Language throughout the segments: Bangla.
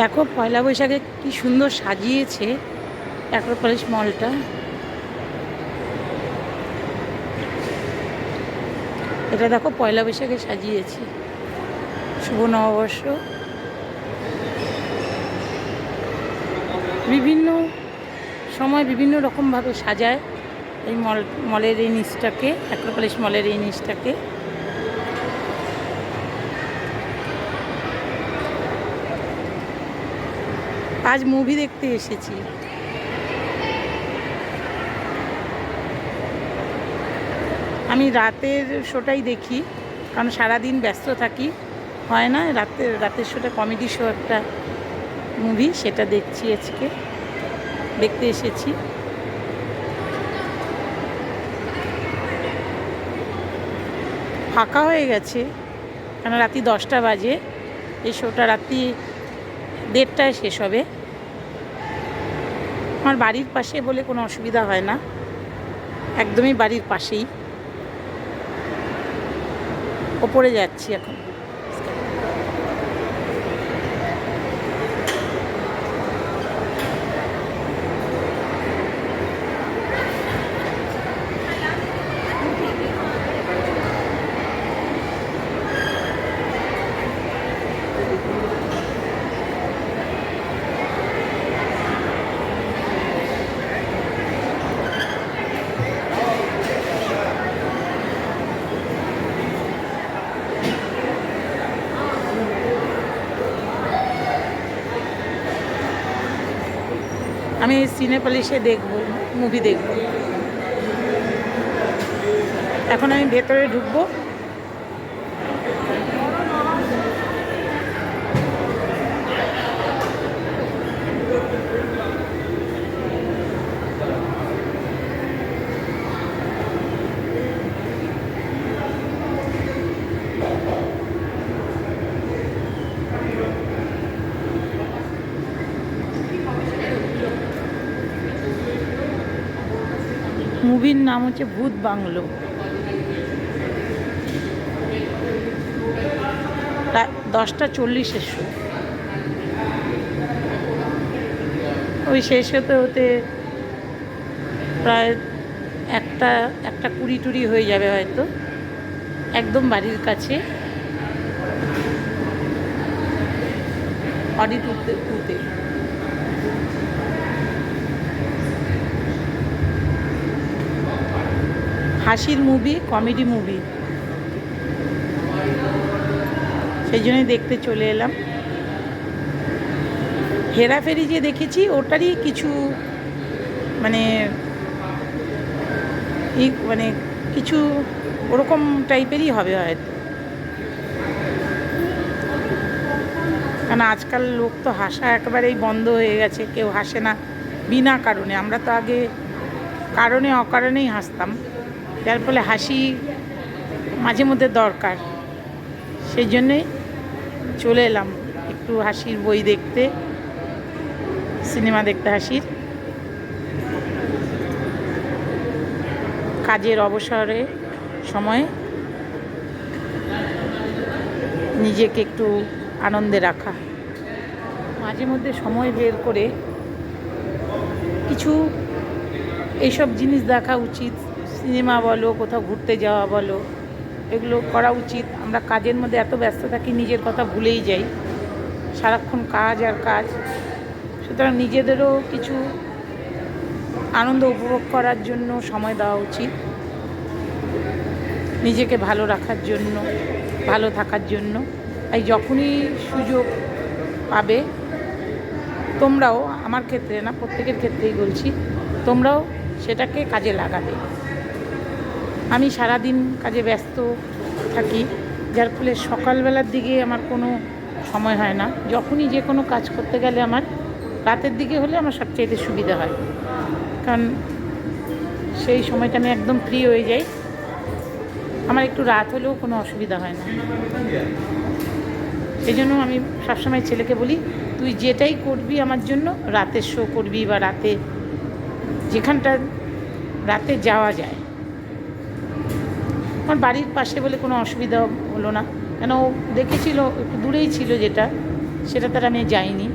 দেখো পয়লা বৈশাখে কি সুন্দর সাজিয়েছে অ্যাক্রোপলিস মলটা। এটা দেখো পয়লা বৈশাখে সাজিয়েছে, শুভ নববর্ষ। বিভিন্ন সময় বিভিন্ন রকমভাবে সাজায় এই মলের এই নিচটাকে, অ্যাক্রোপলিস মলের এই নিচটাকে। আজ মুভি দেখতে এসেছি। আমি রাতের শোটাই দেখি, কারণ সারাদিন ব্যস্ত থাকি, হয় না। রাতের শোটা কমেডি শো, একটা মুভি, সেটা দেখছি, আজকে দেখতে এসেছি। ফাঁকা হয়ে গেছে, কারণ রাত্রি 10টা বাজে। এই শোটা রাত্রি 1:30টায় শেষ হবে। আমার বাড়ির পাশে বলে কোনো অসুবিধা হয় না, একদমই বাড়ির পাশেই। ওপরে যাচ্ছি এখন। আমি সিনেপলিসে দেখব, মুভি দেখব। এখন আমি ভেতরে ঢুকবো। মুভির নাম হচ্ছে ভূত বাংলো। প্রায় 10:40 শো। ওই শেষ হতে হতে প্রায় 1:20 হয়ে যাবে হয়তো। একদম বাড়ির কাছে, অডি টুতে। হাসির মুভি, কমেডি মুভি, সেই জন্যই দেখতে চলে এলাম। হেরাফেরি যে দেখেছি ওটারই কিছু মানে কিছু ওরকম টাইপেরই হবে হয়তো, কারণ আজকাল লোক তো হাসা একেবারেই বন্ধ হয়ে গেছে, কেউ হাসে না বিনা কারণে। আমরা তো আগে কারণে অকারণেই হাসতাম, যার ফলে হাসি মাঝে মধ্যে দরকার। সেই জন্যেই চলে এলাম একটু হাসির বই দেখতে, সিনেমা দেখতে। হাসির কাজের অবসরে সময় নিজেকে একটু আনন্দে রাখা, মাঝে মধ্যে সময় বের করে কিছু এইসব জিনিস দেখা উচিত। সিনেমা বলো, কোথাও ঘুরতে যাওয়া বলো, এগুলো করা উচিত। আমরা কাজের মধ্যে এত ব্যস্ত থাকি, নিজের কথা ভুলেই যাই, সারাক্ষণ কাজ আর কাজ। সুতরাং নিজেদেরও কিছু আনন্দ উপভোগ করার জন্য সময় দেওয়া উচিত, নিজেকে ভালো রাখার জন্য, ভালো থাকার জন্য। তাই যখনই সুযোগ পাবে, তোমরাও, আমার ক্ষেত্রে না, প্রত্যেকের ক্ষেত্রেই বলছি, তোমরাও সেটাকে কাজে লাগাবে। আমি সারাদিন কাজে ব্যস্ত থাকি, যার ফলে সকালবেলার দিকে আমার কোনো সময় হয় না। যখনই যে কোনো কাজ করতে গেলে আমার রাতের দিকে হলে আমার সবচেয়ে সুবিধা হয়, কারণ সেই সময়টা আমি একদম ফ্রি হয়ে যাই। আমার একটু রাত হলেও কোনো অসুবিধা হয় না। এই জন্য আমি সবসময় ছেলেকে বলি, তুই যেটাই করবি আমার জন্য, রাতের শো করবি, বা রাতে যেখানটা রাতে যাওয়া যায়। আমার বাড়ির পাশে বলে কোনো অসুবিধা হলো না, কেন ও দেখেছিল একটু দূরেই ছিল, যেটা সেটা তার আমি যাইনি।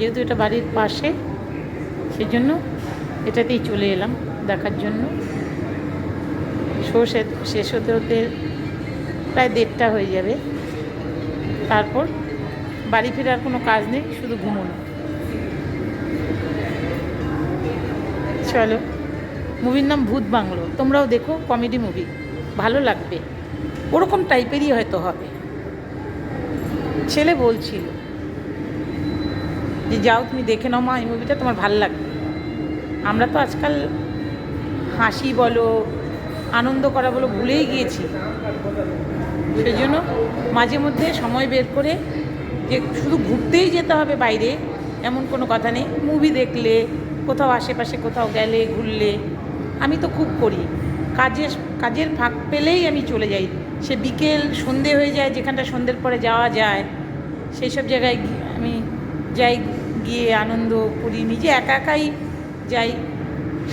যেহেতু এটা বাড়ির পাশে, সেজন্য এটাতেই চলে এলাম দেখার জন্য। শো শেষ হতে হতে প্রায় 1:30 হয়ে যাবে। তারপর বাড়ি ফেরার কোনো কাজ নেই, শুধু ঘুমোনো। চলো, মুভির নাম ভূত বাংলো, তোমরাও দেখো, কমেডি মুভি, ভালো লাগবে, ওরকম টাইপেরই হয়তো হবে। ছেলে বলছিল যে যাও তুমি দেখে নাও মা এই মুভিটা, তোমার ভালো লাগবে। আমরা তো আজকাল হাসি বলো, আনন্দ করা বলো ভুলেই গিয়েছি। সেই জন্য মাঝে মধ্যে সময় বের করে, যে শুধু ঘুরতেই যেতে হবে বাইরে এমন কোনো কথা নেই, মুভি দেখলে, কোথাও আশেপাশে কোথাও গেলে, ঘুরলে, আমি তো খুব করি। কাজের ফাঁক পেলেই আমি চলে যাই। সে বিকেল সন্ধে হয়ে যায়, যেখানটা সন্ধ্যের পরে যাওয়া যায় সেই সব জায়গায় আমি যাই, গিয়ে আনন্দ করি। নিজে একা একাই যাই,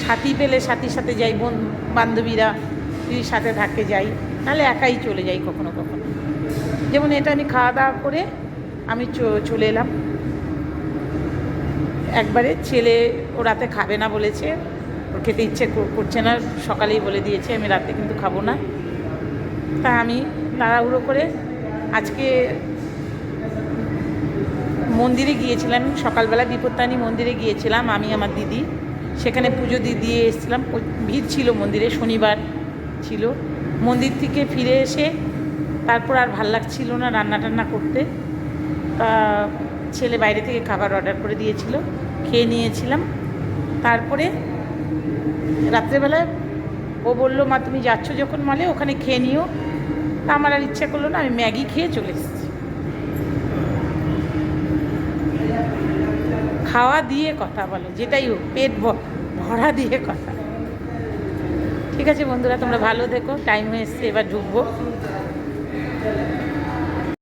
সাথী পেলে সাথীর সাথে যাই, বান্ধবীরা যদি সাথে থাকে যাই, নাহলে একাই চলে যাই কখনো কখনো। যেমন এটা আমি খাওয়া দাওয়া করে আমি চলে এলাম একবারে। ছেলে ও রাতে খাবে না বলেছে, ওর খেতে ইচ্ছে করছে না, সকালেই বলে দিয়েছে আমি রাতে কিন্তু খাবো না। তা আমি তাড়াহুড়ো করে আজকে মন্দিরে গিয়েছিলাম, সকালবেলা বিপত্তারিণী মন্দিরে গিয়েছিলাম আমি আমার দিদি, সেখানে পুজো দিয়ে এসেছিলাম। ভিড় ছিল মন্দিরে, শনিবার ছিল। মন্দির থেকে ফিরে এসে তারপর আর ভাল লাগছিল না রান্না টান্না করতে। তা ছেলে বাইরে থেকে খাবার অর্ডার করে দিয়েছিল, খেয়ে নিয়েছিলাম। তারপরে রাত্রেবেলায় ও বললো মা তুমি যাচ্ছ যখন মলে ওখানে খেয়ে নিও। তা আমার আর ইচ্ছা করলো না, আমি ম্যাগি খেয়ে চলে এসেছি। খাওয়া দিয়ে কথা বলো, যেটাই হোক, পেট ভরা দিয়ে কথা। ঠিক আছে বন্ধুরা, তোমরা ভালো থেকো, টাইম হয়ে এসছে, এবার ঢুকবো।